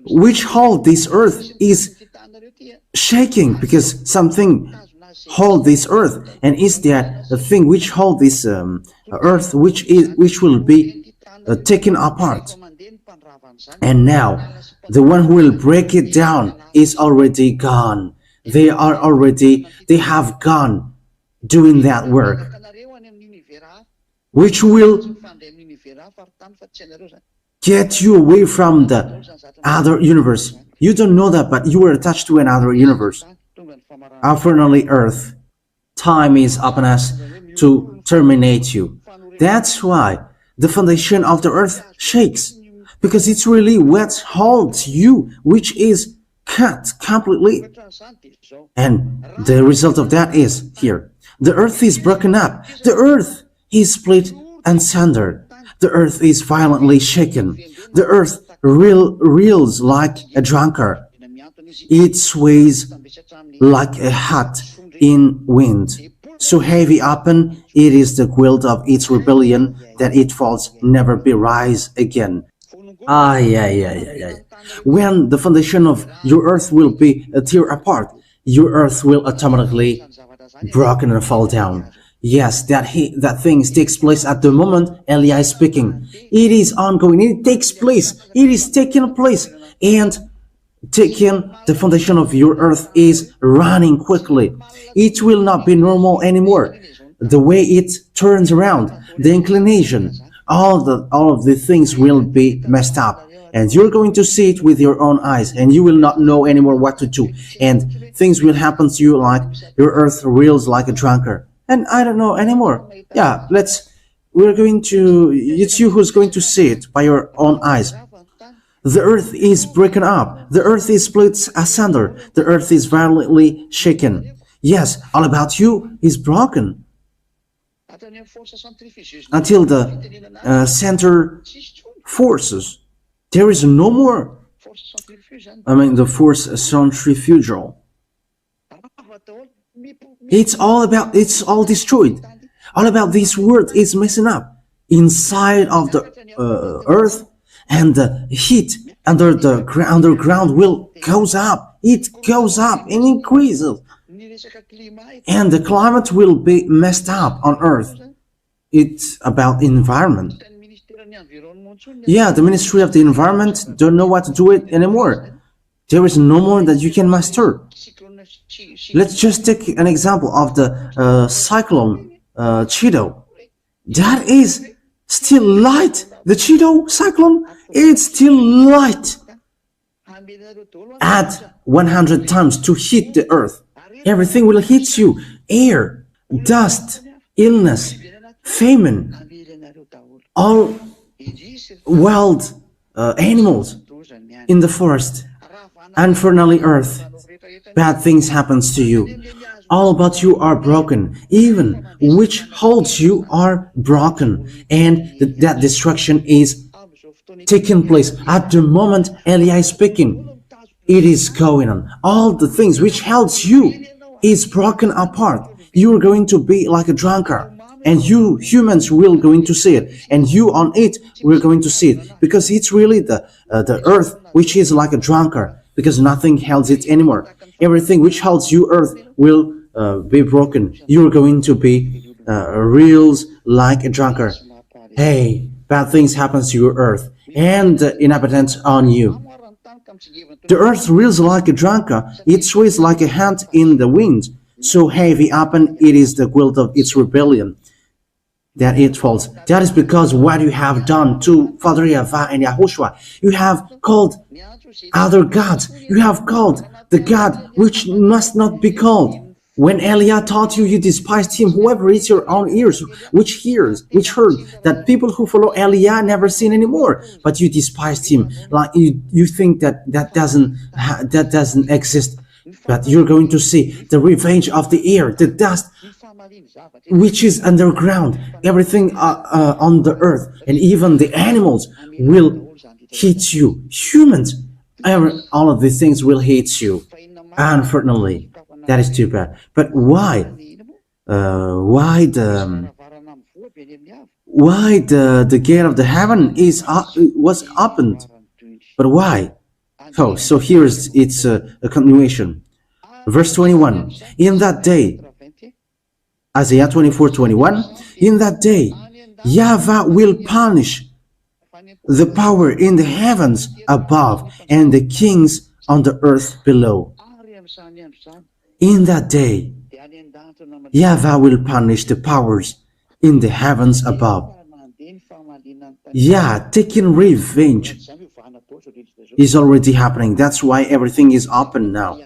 which hold this earth is shaking because something hold this earth, and is that the thing which hold this earth, which will be taken apart. And now, the one who will break it down is already gone. They have gone doing that work, which will get you away from the other universe. You don't know that, but you are attached to another universe. Unfortunately, Earth, time is upon us to terminate you. That's why the foundation of the earth shakes, because it's really what holds you, which is cut completely. And the result of that is here. The earth is broken up. The earth is split and sundered. The earth is violently shaken. The earth reels like a drunkard. It sways like a hat in wind. So heavy upon it is the guilt of its rebellion that it falls, never be rise again. Yeah. When the foundation of your earth will be tear apart, your earth will automatically broken and fall down. Yes, that thing takes place at the moment Elia is speaking. It is ongoing. It takes place. It is taking place, and the foundation of your earth is running quickly. It will not be normal anymore. The way it turns around, the inclination, all of the things will be messed up, and you're going to see it with your own eyes, and you will not know anymore what to do, and things will happen to you like your earth reels like a drunkard. And I don't know anymore. Yeah, it's you who's going to see it by your own eyes. The earth is broken up. The earth is split asunder. The earth is violently shaken. Yes, all about you is broken. Until the center forces. There is no more. The force centrifugal. It's all destroyed. All about this world is messing up. Inside of the earth, and the heat underground will goes up. It goes up and increases. And the climate will be messed up on earth. It's about environment. Yeah, the Ministry of the Environment don't know what to do it anymore. There is no more that you can master. Let's just take an example of the cyclone Chido. That is still light. The Chido cyclone, it's still light. Add 100 times to hit the earth. Everything will hit you. Air, dust, illness, famine, all wild animals in the forest. Unfortunately, earth, bad things happens to you. All about you are broken. Even which holds you are broken. And that destruction is taking place at the moment Elia is speaking. It is going on. All the things which holds you is broken apart. You are going to be like a drunkard. And you humans will going to see it. And you on it will going to see it. Because it's really the earth which is like a drunkard. Because nothing holds it anymore. Everything which holds you earth will be broken. You're going to be reels like a drunkard. Hey, bad things happen to your earth and the inhabitants on you. The earth reels like a drunkard. It sways like a hand in the wind. So heavy upon it is the guilt of its rebellion that it falls. That is because what you have done to Father YAHVAH and YAHOSHUAH. You have called other gods. You have called the God which must not be called. When Elia taught you, you despised him. Whoever reads your own ears, which heard that people who follow Elia never sin anymore. But you despised him, like you think that doesn't exist. But you're going to see the revenge of the air, the dust, which is underground, everything on the earth, and even the animals will hit you. Humans, all of these things will hit you. Unfortunately, that is too bad. But why the gate of the heaven was opened? But why? Oh, so here's its a continuation. Verse 21, in that day, Isaiah 24:21, in that day, YAHVAH will punish the power in the heavens above and the kings on the earth below. In that day, YAHVAH will punish the powers in the heavens above. Yeah, taking revenge is already happening. That's why everything is open now.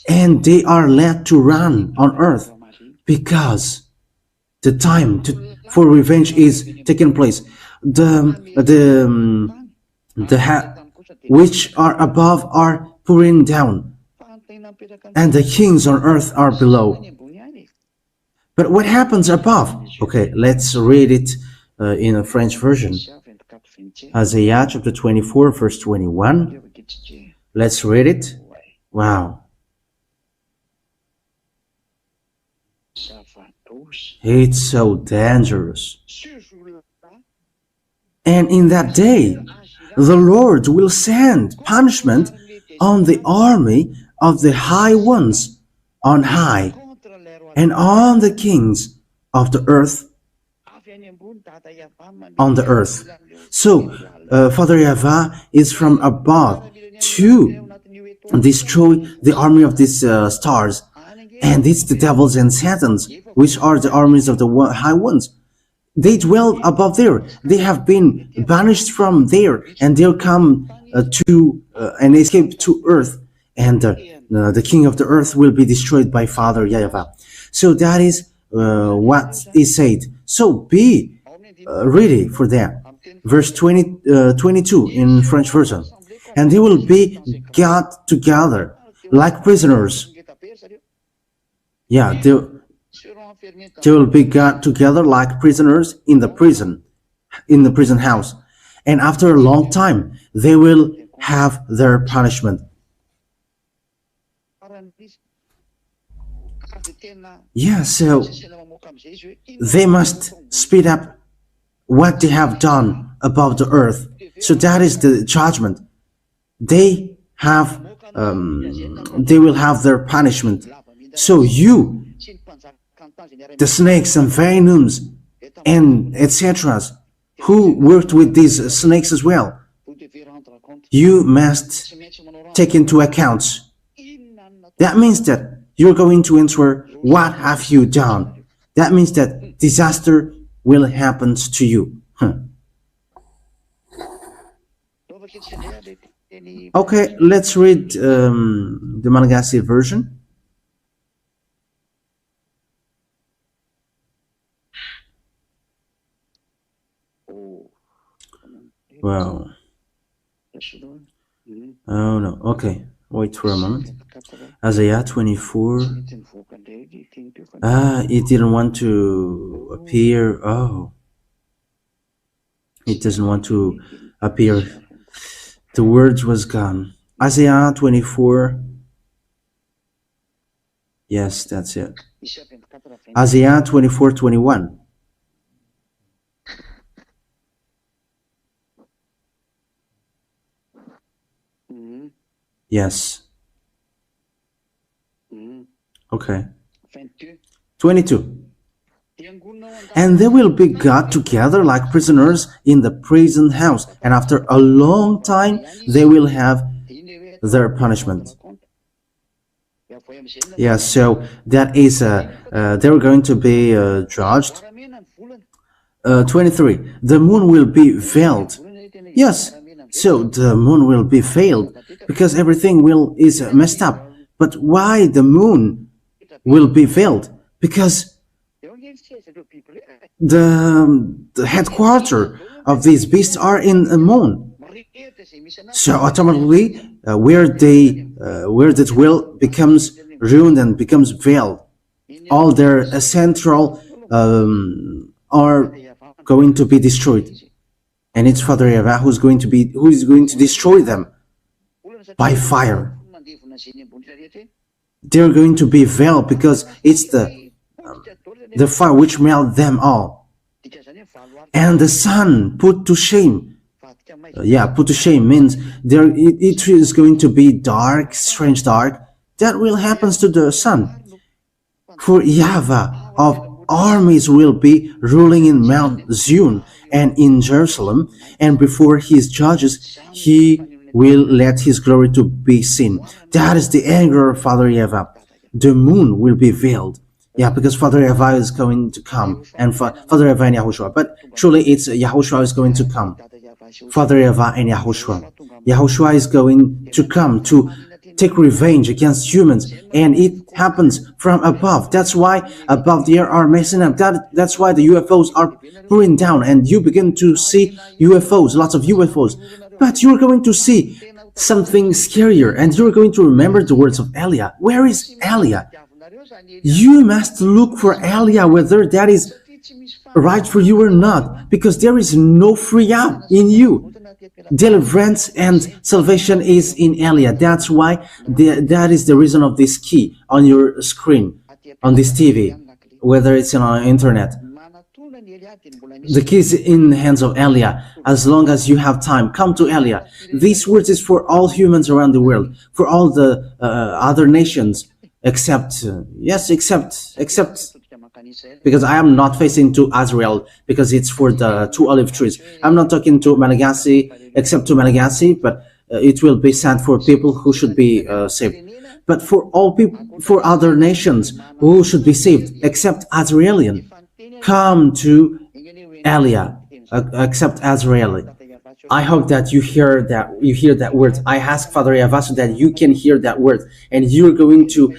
And they are led to run on earth because the time for revenge is taking place. Which are above are pouring down, and the kings on earth are below. But what happens above? Okay, let's read it in a French version. Isaiah chapter 24, verse 21. Let's read it. Wow. It's so dangerous. And in that day, the Lord will send punishment on the army of the high ones on high, and on the kings of the earth on the earth. So, Father YAHVAH is from above to destroy the army of these stars, and it's the devils and satans, which are the armies of the high ones. They dwell above there. They have been banished from there, and they'll come to and escape to earth, and the king of the earth will be destroyed by Father YAHVAH. So that is what is said. So be ready for that. Verse 22 in French version. And they will be got together like prisoners. Yeah, they will be got together like prisoners in the prison house. And after a long time, they will have their punishment. Yeah, so they must speed up what they have done above the earth. So that is the judgment. They will have their punishment. So you, the snakes and venoms and etc., who worked with these snakes as well, you must take into account. That means that you're going to answer, what have you done? That means that disaster will happen to you. Okay, let's read the Malagasy version. Wow. Oh no, okay. Wait for a moment. Isaiah 24. It didn't want to appear. Oh. It doesn't want to appear. The words was gone. Isaiah 24. Yes, that's it. Isaiah 24:21. Yes. Okay. 22. And they will be got together like prisoners in the prison house, and after a long time they will have their punishment. Yeah, so that is they're going to be judged. 23. The moon will be veiled. Yes, so the moon will be veiled because everything is messed up. But why the moon will be veiled? Because the headquarters of these beasts are in the moon. So automatically, where the dwell becomes ruined and becomes veiled, all their central are going to be destroyed, and it's Father YAHVAH who is going to destroy them by fire. They're going to be veiled because it's the fire which melted them all, and the sun put to shame. Put to shame means it is going to be dark, strange dark, That will happen to the sun. For YAHVAH of armies will be ruling in Mount Zion and in Jerusalem, and before his judges he will let his glory to be seen. That is the anger of Father YAHVAH. The moon will be veiled. Yeah, because Father YAHVAH is going to come, and Father YAHVAH and YAHOSHUAH. But truly it's YAHOSHUAH is going to come. Father YAHVAH and YAHOSHUAH. YAHOSHUAH is going to come to take revenge against humans, and it happens from above. That's why above there are messing up. That's why the UFOs are pouring down, and you begin to see UFOs, lots of UFOs. But you're going to see something scarier, and you're going to remember the words of Elia. Where is Elia? You must look for Elia, whether that is right for you or not, because there is no free out in you. Deliverance and salvation is in Elia. That's why that is the reason of this key on your screen, on this TV, whether it's on internet. The key is in the hands of Elia. As long as you have time, come to Elia. These words is for all humans around the world, for all the other nations, except because I am not facing to Israel, because it's for the 2 olive trees. I'm not talking to Malagasy, except to Malagasy, but it will be sent for people who should be saved. But for all people, for other nations who should be saved, except Israelian, come to Elia, except Israeli. I hope that you hear that word. I ask Father YAHVAH so that you can hear that word, and you're going to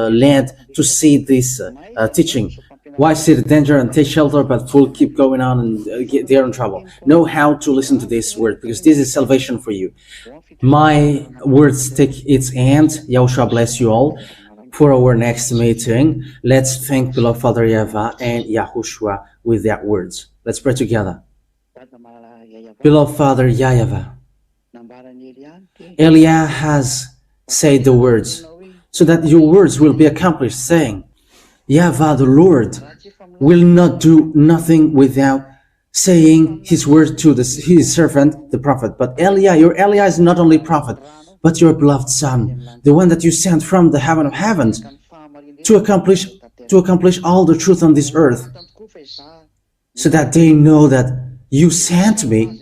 land to see this teaching. Why see the danger and take shelter, but fool keep going on and they're in trouble? Know how to listen to this word, because this is salvation for you. My words take its end. YAHOSHUAH bless you all. For our next meeting, let's thank beloved Father YAHVAH and YAHOSHUAH with their words. Let's pray together. Beloved Father YAHVAH, Elia has said the words, so that your words will be accomplished, saying, YAHVAH the Lord will not do nothing without saying his word to his servant, the prophet. But Elia, your Elia is not only prophet, but your beloved son, the one that you sent from the heaven of heavens to accomplish all the truth on this earth, so that they know that you sent me,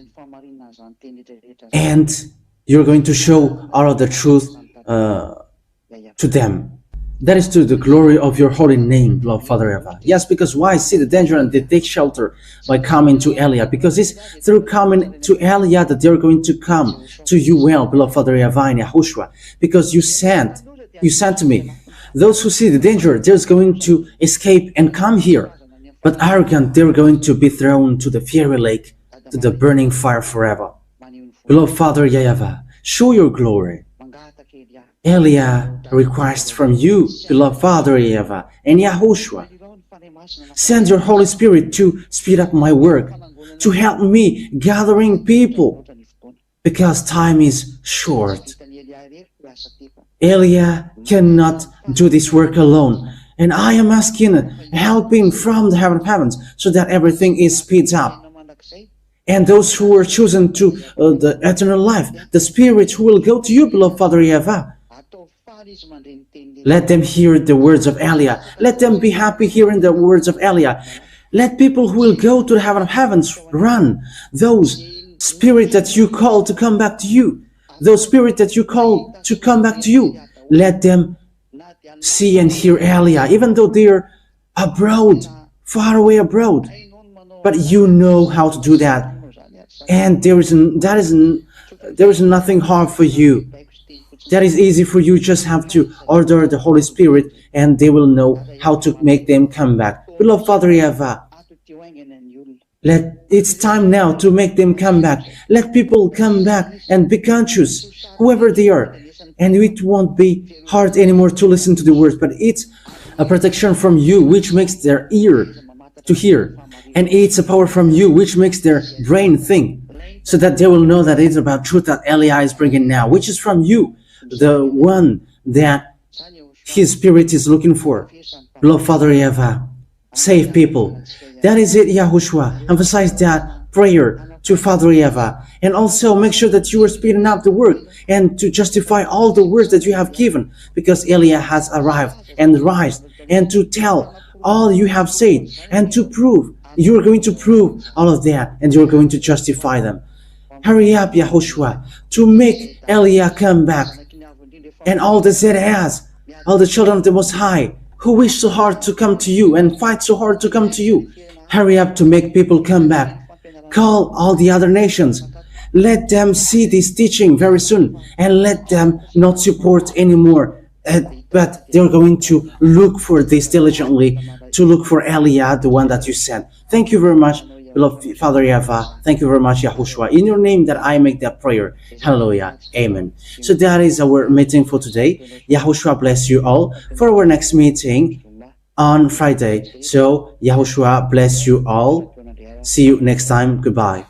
and you're going to show all of the truth to them. That is to the glory of your holy name, beloved Father YAHVAH. Yes, because why see the danger and they take shelter by coming to Elia? Because it's through coming to Elia that they're going to come to you well, beloved Father YAHVAH and YAHOSHUAH. Because you sent me. Those who see the danger, they're going to escape and come here. But arrogant, they're going to be thrown to the fiery lake, to the burning fire forever. Beloved Father YAHVAH, show your glory. Elia requests from you, beloved Father YAHVAH and YAHOSHUAH, send your Holy Spirit to speed up my work, to help me gathering people, because time is short. Elia cannot do this work alone, and I am asking helping from the heaven of heavens, so that everything is speeds up. And those who were chosen to the eternal life, the spirits who will go to you, beloved Father YAHVAH, let them hear the words of Elia. Let them be happy hearing the words of Elia. Let people who will go to the heaven of heavens run. Those spirits that you call to come back to you, those spirits that you call to come back to you, let them see and hear Elia, even though they're abroad, far away abroad. But you know how to do that, and there is nothing hard for you. That is easy for you. Just have to order the Holy Spirit, and they will know how to make them come back. Beloved Father YAHVAH, it's time now to make them come back. Let people come back and be conscious, whoever they are. And it won't be hard anymore to listen to the words, but it's a protection from you which makes their ear to hear. And it's a power from you which makes their brain think, so that they will know that it's about truth that Elia is bringing now, which is from you, the one that his spirit is looking for. Beloved Father YAHVAH, save people. That is it, YAHOSHUAH. Emphasize that prayer to Father YAHVAH, and also make sure that you are speeding up the work and to justify all the words that you have given, because Eliah has arrived and rise, and to tell all you have said, and to prove, you are going to prove all of that, and you are going to justify them. Hurry up, Yahushua, to make Eliah come back, and all the ZS, all the children of the Most High, who wish so hard to come to you and fight so hard to come to you. Hurry up to make people come back. Call all the other nations. Let them see this teaching very soon, and let them not support anymore. But they're going to look for this diligently, to look for Eliah, the one that you sent. Thank you very much, beloved Father YAHVAH. Thank you very much, Yahushua. In your name that I make that prayer. Hallelujah. Amen. So that is our meeting for today. Yahushua bless you all for our next meeting on Friday. So Yahushua bless you all. See you next time. Goodbye.